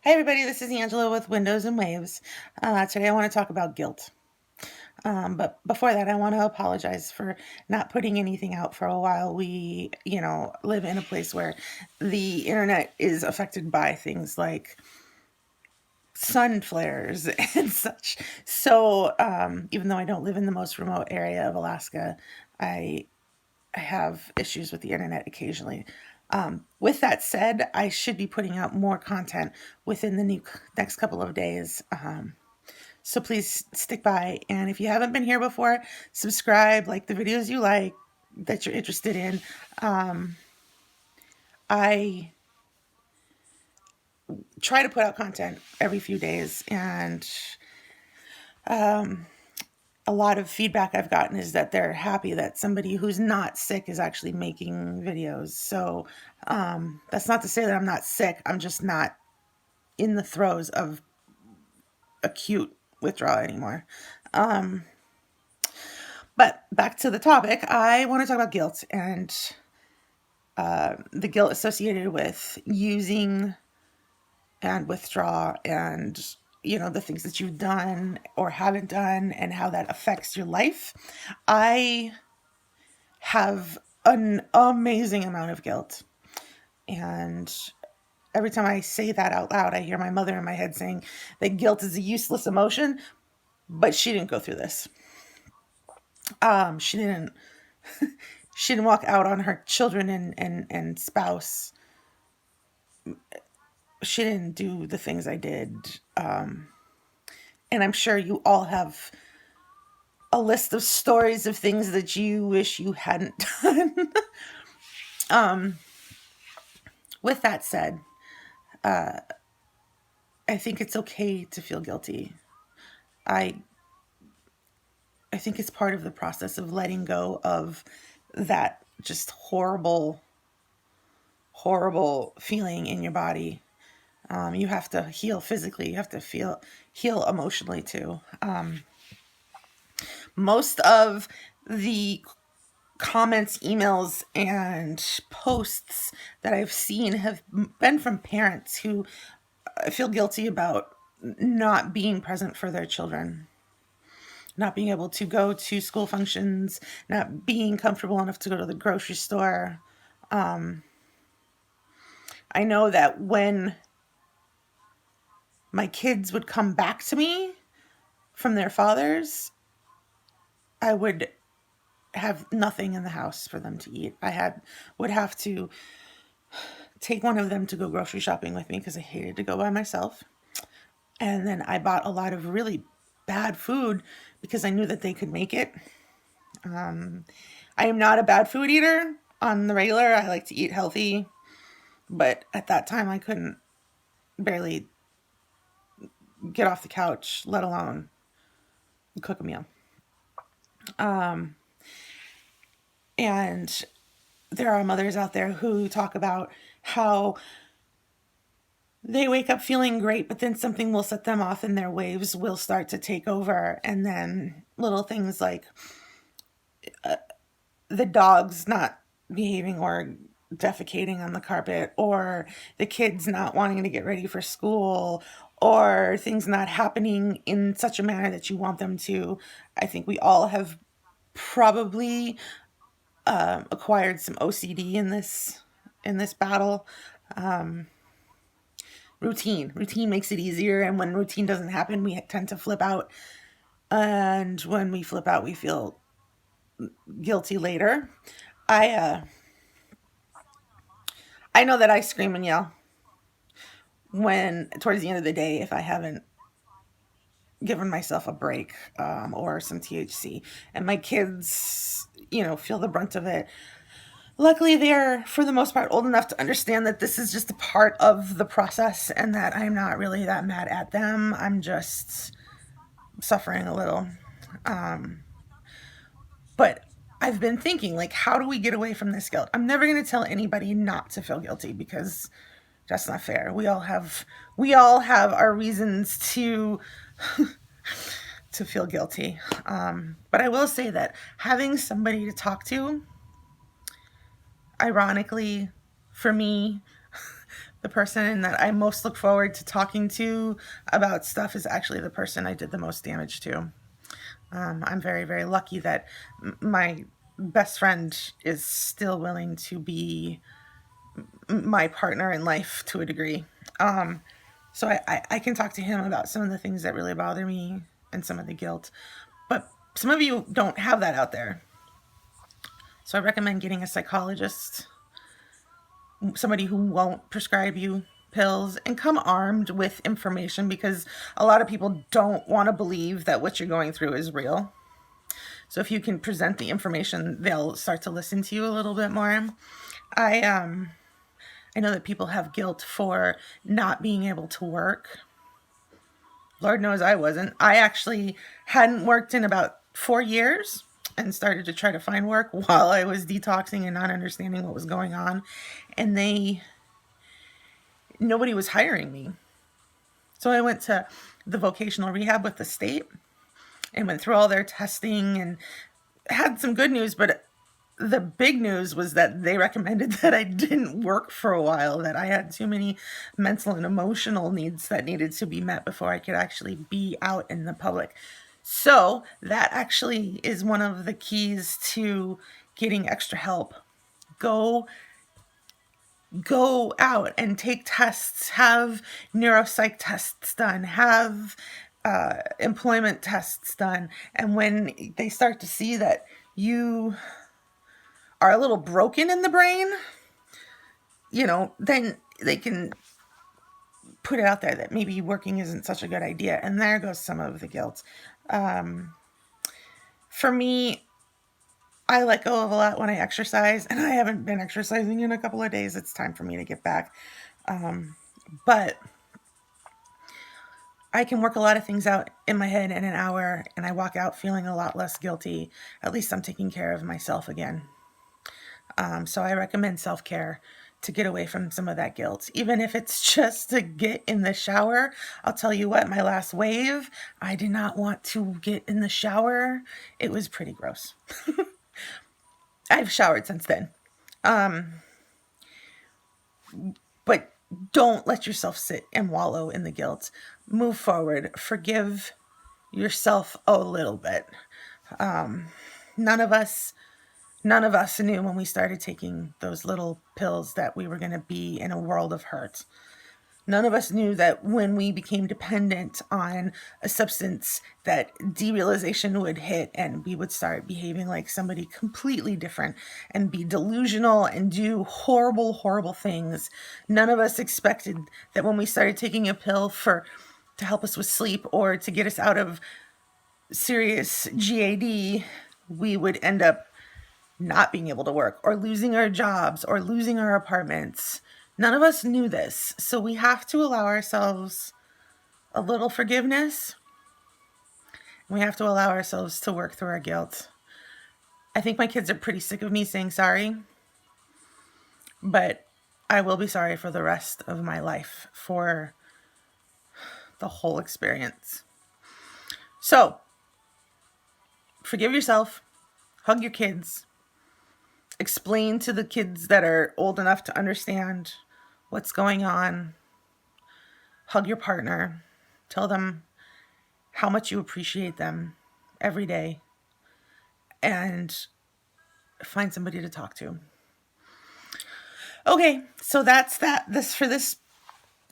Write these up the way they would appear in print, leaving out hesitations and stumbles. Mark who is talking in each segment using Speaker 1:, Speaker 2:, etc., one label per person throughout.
Speaker 1: Hi, everybody. This is Angela with Windows and Waves. Today, I want to talk about guilt. But before that, I want to apologize for not putting anything out for a while. We, live in a place where the internet is affected by things like sun flares and such. So, even though I don't live in the most remote area of Alaska, I I have issues with the internet occasionally. With that said, I should be putting out more content within the next couple of days. So please stick by. And if you haven't been here before, subscribe, like the videos you like that you're interested in. Um, I try to put out content every few days, and um, a lot of feedback I've gotten is that they're happy that somebody who's not sick is actually making videos. So that's not to say that I'm not sick. I'm just not in the throes of acute withdrawal anymore. Um, but back to the topic, I want to talk about guilt and the guilt associated with using and withdraw and the things that you've done or haven't done and how that affects your life. I have an amazing amount of guilt. And every time I say that out loud, I hear my mother in my head saying that guilt is a useless emotion, but she didn't go through this. She didn't she didn't walk out on her children and spouse. She didn't do the things I did. And I'm sure you all have a list of stories of things that you wish you hadn't done. um, with that said, I think it's okay to feel guilty. I I think it's part of the process of letting go of that just horrible feeling in your body. You have to heal physically. You have to heal emotionally too. Most of the comments, emails, and posts that I've seen have been from parents who feel guilty about not being present for their children, not being able to go to school functions, not being comfortable enough to go to the grocery store. I know that when my kids would come back to me from their fathers, I would have nothing in the house for them to eat. Would have to take one of them to go grocery shopping with me because I hated to go by myself. And then I bought a lot of really bad food because I knew that they could make it. I am not a bad food eater on the regular. I like to eat healthy, but at that time I couldn't barely get off the couch, let alone cook a meal. And there are mothers out there who talk about how they wake up feeling great, but then something will set them off and their waves will start to take over. And then little things like the dog's not behaving or defecating on the carpet, or the kids not wanting to get ready for school, or things not happening in such a manner that you want them to. I think we all have probably acquired some OCD in this battle. Routine makes it easier, and when routine doesn't happen, we tend to flip out. And when we flip out, we feel guilty later. I I know that I scream and yell when towards the end of the day if I haven't given myself a break, or some THC, and my kids, feel the brunt of it. Luckily, they're for the most part old enough to understand that this is just a part of the process and that I'm not really that mad at them. I'm just suffering a little. Um, but I've been thinking, like, how do we get away from this guilt? I'm never going to tell anybody not to feel guilty because that's not fair. We all have our reasons to feel guilty. But I will say that having somebody to talk to, ironically, for me, The person that I most look forward to talking to about stuff is actually the person I did the most damage to. I'm very, very lucky that my best friend is still willing to be my partner in life to a degree. Um, so I can talk to him about some of the things that really bother me and some of the guilt. But some of you don't have that out there. So I recommend getting a psychologist, somebody who won't prescribe you pills, and come armed with information, because a lot of people don't want to believe that what you're going through is real. So if you can present the information, they'll start to listen to you a little bit more. I I know that people have guilt for not being able to work. Lord knows I wasn't. I actually hadn't worked in about 4 years and started to try to find work while I was detoxing and not understanding what was going on. And nobody was hiring me. So I went to the vocational rehab with the state and went through all their testing and had some good news, but the big news was that they recommended that I didn't work for a while, that I had too many mental and emotional needs that needed to be met before I could actually be out in the public. So that actually is one of the keys to getting extra help. Go go out and take tests, have neuropsych tests done, have employment tests done. And when they start to see that you are a little broken in the brain, then they can put it out there that maybe working isn't such a good idea. And there goes some of the guilt. For me, I let go of a lot when I exercise, and I haven't been exercising in a couple of days. It's time for me to get back. But I can work a lot of things out in my head in an hour, and I walk out feeling a lot less guilty. At least I'm taking care of myself again. So I recommend self-care to get away from some of that guilt, even if it's just to get in the shower. I'll tell you what, my last wave, I did not want to get in the shower. It was pretty gross. I've showered since then. But don't let yourself sit and wallow in the guilt. Move forward. Forgive yourself a little bit. None of us knew when we started taking those little pills that we were going to be in a world of hurt. None of us knew that when we became dependent on a substance, that derealization would hit and we would start behaving like somebody completely different and be delusional and do horrible, horrible things. None of us expected that when we started taking a pill to help us with sleep or to get us out of serious GAD, we would end up not being able to work or losing our jobs or losing our apartments. None of us knew this. So we have to allow ourselves a little forgiveness. We have to allow ourselves to work through our guilt. I think my kids are pretty sick of me saying sorry, but I will be sorry for the rest of my life for the whole experience. So forgive yourself, hug your kids, explain to the kids that are old enough to understand what's going on. Hug your partner. Tell them how much you appreciate them every day. And find somebody to talk to. Okay, so that's this for this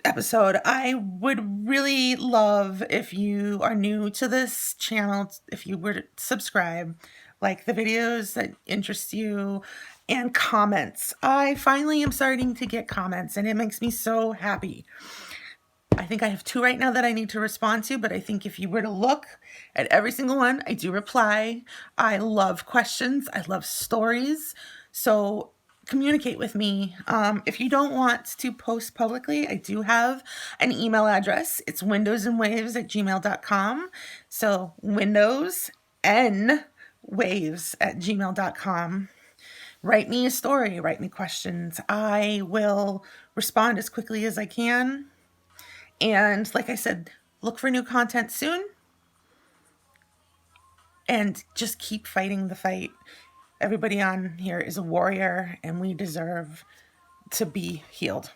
Speaker 1: episode. I would really love if you are new to this channel, if you were to subscribe, like the videos that interest you, and comments. I finally am starting to get comments, and it makes me so happy. I think I have 2 right now that I need to respond to, but I think if you were to look at every single one, I do reply. I love questions. I love stories. So communicate with me. If you don't want to post publicly, I do have an email address. It's windowsandwaves@gmail.com. So windowsandwaves@gmail.com. Write me a story, write me questions. I will respond as quickly as I can. And like I said, look for new content soon. And just keep fighting the fight. Everybody on here is a warrior, and we deserve to be healed.